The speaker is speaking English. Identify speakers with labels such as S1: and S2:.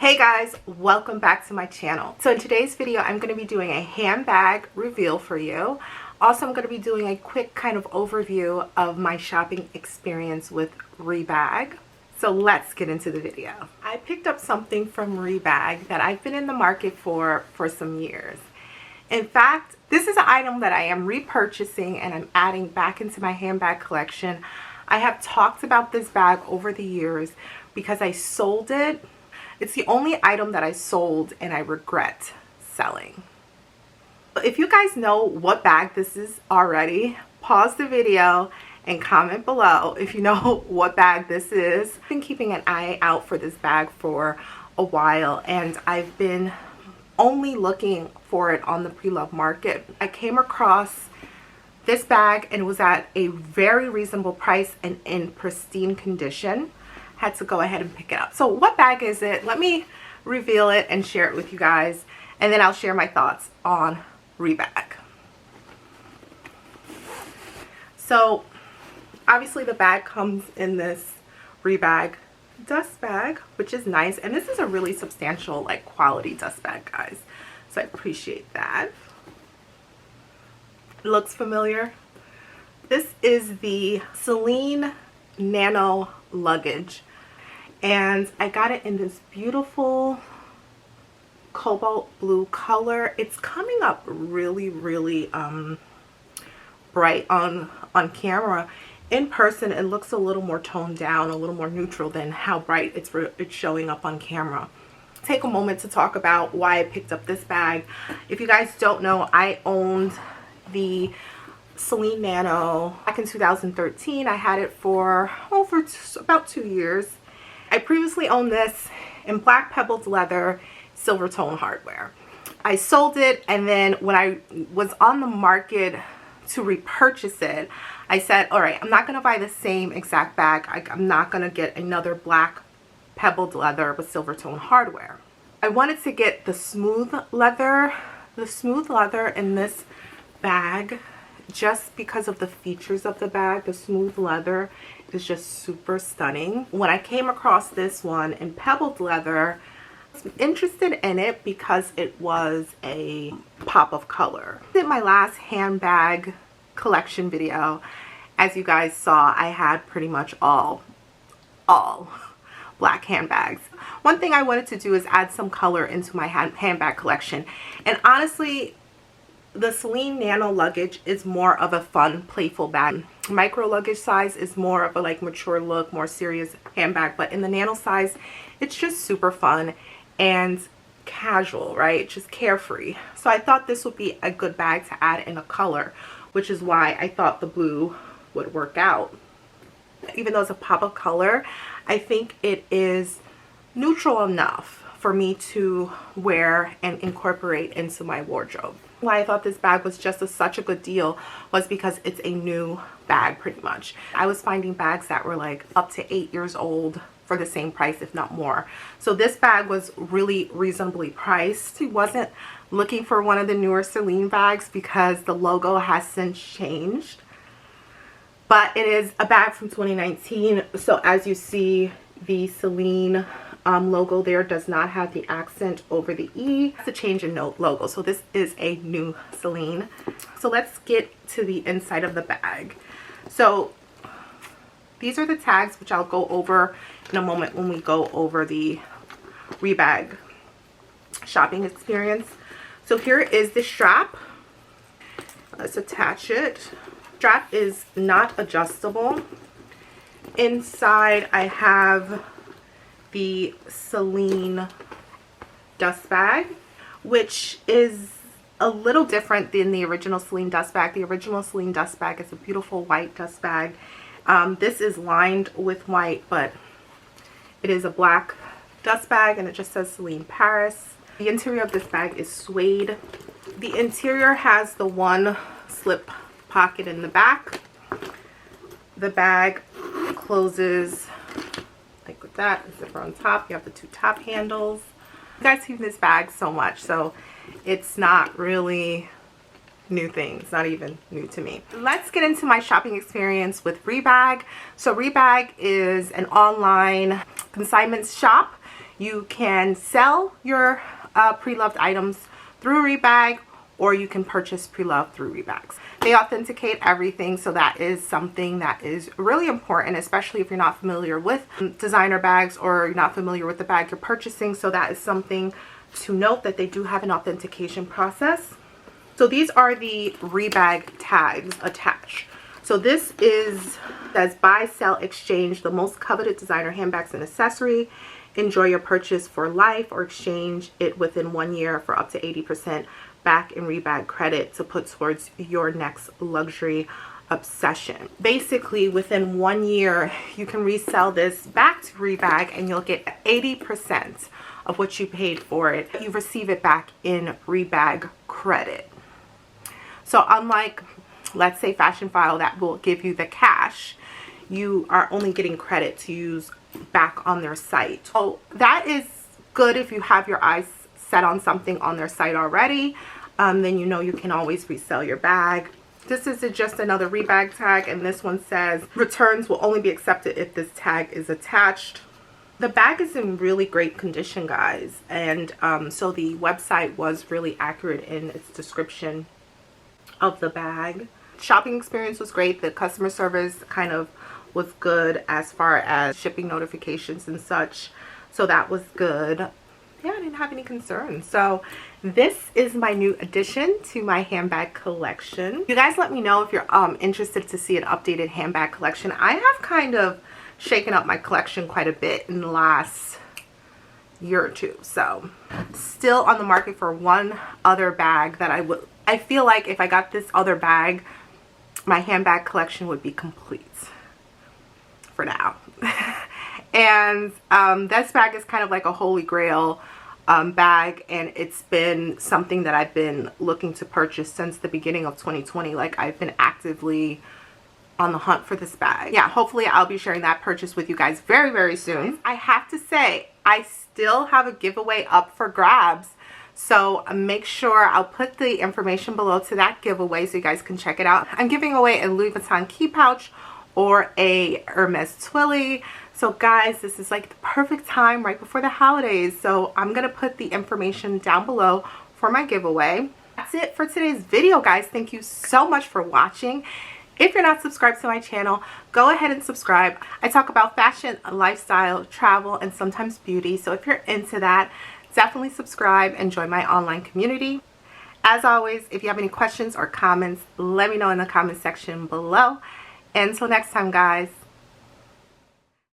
S1: Hey guys, welcome back to my channel. So in today's video, I'm going to be doing a handbag reveal for you. Also, I'm going to be doing a quick kind of overview of my shopping experience with Rebag. So let's get into the video. I picked up something from Rebag that I've been in the market for some years. In fact, this is an item that I am repurchasing and I'm adding back into my handbag collection. I have talked about this bag over the years because I sold it. It's the only item that I sold and I regret selling. If you guys know what bag this is already, pause the video and comment below if you know what bag this is. I've been keeping an eye out for this bag for a while and I've been only looking for it on the pre-loved market. I came across this bag and it was at a very reasonable price and in pristine condition. Had to go ahead and pick it up. So what bag is it? Let me reveal it and share it with you guys, and then I'll share my thoughts on Rebag. So obviously the bag comes in this Rebag dust bag, which is nice, and this is a really substantial, like, quality dust bag, guys, so I appreciate that. It looks familiar. This is the Celine Nano luggage, and I got it in this beautiful cobalt blue color. It's coming up really bright on camera. In person it looks a little more toned down, a little more neutral than how bright it's showing up on camera. Take a moment to talk about why I picked up this bag. If you guys don't know, I owned the Celine Nano back in 2013. I had it for about 2 years. I previously owned this in black pebbled leather, silver tone hardware. I sold it, and then when I was on the market to repurchase it, I said, all right, I'm not going to buy the same exact bag. I'm not going to get another black pebbled leather with silver tone hardware. I wanted to get the smooth leather in this bag, just because of the features of the bag. The smooth leather is just super stunning. When I came across this one in pebbled leather, I was interested in it because it was a pop of color. In my last handbag collection video, as you guys saw, I had pretty much all black handbags. One thing I wanted to do is add some color into my handbag collection, and honestly, the Celine Nano luggage is more of a fun, playful bag. Micro luggage size is more of a mature look, more serious handbag, but in the nano size, it's just super fun and casual, right? Just carefree. So I thought this would be a good bag to add in a color, which is why I thought the blue would work out. Even though it's a pop of color, I think it is neutral enough for me to wear and incorporate into my wardrobe. Why I thought this bag was just such a good deal was because it's a new bag pretty much. I was finding bags that were like up to 8 years old for the same price, if not more. So this bag was really reasonably priced. I wasn't looking for one of the newer Celine bags because the logo has since changed. But it is a bag from 2019. So as you see, the Celine logo there does not have the accent over the E. It's a change in note logo. So this is a new Celine. So let's get to the inside of the bag. So these are the tags, which I'll go over in a moment when we go over the Rebag shopping experience. So here is the strap. Let's attach it. Strap is not adjustable. Inside I have the Celine dust bag, which is a little different than the original Celine dust bag. The original Celine dust bag is a beautiful white dust bag. This is lined with white, but it is a black dust bag and it just says Celine Paris. The interior of this bag is suede. The interior has the one slip pocket in the back. The bag closes like with that, the zipper on top. You have the two top handles. You guys see this bag so much, so it's not really new thing. It's not even new to me. Let's get into my shopping experience with Rebag. So Rebag is an online consignment shop. You can sell your pre-loved items through Rebag, or you can purchase pre-loved through Rebags. They authenticate everything, so that is something that is really important, especially if you're not familiar with designer bags or you're not familiar with the bag you're purchasing. So that is something to note, that they do have an authentication process. So these are the Rebag tags attached. So this says buy, sell, exchange the most coveted designer handbags and accessory. Enjoy your purchase for life, or exchange it within 1 year for up to 80% back in Rebag credit to put towards your next luxury obsession. Basically, within 1 year, you can resell this back to Rebag and you'll get 80% of what you paid for it. You receive it back in Rebag credit. So unlike, let's say, Fashionphile, that will give you the cash, you are only getting credit to use back on their site. So that is good if you have your eyes set on something on their site already. Then you know you can always resell your bag. This is just another Rebag tag, and this one says returns will only be accepted if this tag is attached. The bag is in really great condition, guys, and so the website was really accurate in its description of the bag. Shopping experience was great. The customer service kind of was good as far as shipping notifications and such, so that was good. Yeah, I didn't have any concerns. So this is my new addition to my handbag collection. You guys let me know if you're interested to see an updated handbag collection. I have kind of shaken up my collection quite a bit in the last year or two. So still on the market for one other bag that I feel like if I got this other bag, my handbag collection would be complete for now. And this bag is kind of like a holy grail bag, and it's been something that I've been looking to purchase since the beginning of 2020. Like, I've been actively on the hunt for this bag. Yeah, hopefully I'll be sharing that purchase with you guys very, very soon. I have to say, I still have a giveaway up for grabs, so make sure I'll put the information below to that giveaway so you guys can check it out. I'm giving away a Louis Vuitton key pouch or a Hermes Twilly. So guys, this is like the perfect time right before the holidays. So I'm going to put the information down below for my giveaway. That's it for today's video, guys. Thank you so much for watching. If you're not subscribed to my channel, go ahead and subscribe. I talk about fashion, lifestyle, travel, and sometimes beauty. So if you're into that, definitely subscribe and join my online community. As always, if you have any questions or comments, let me know in the comment section below. Until next time, guys.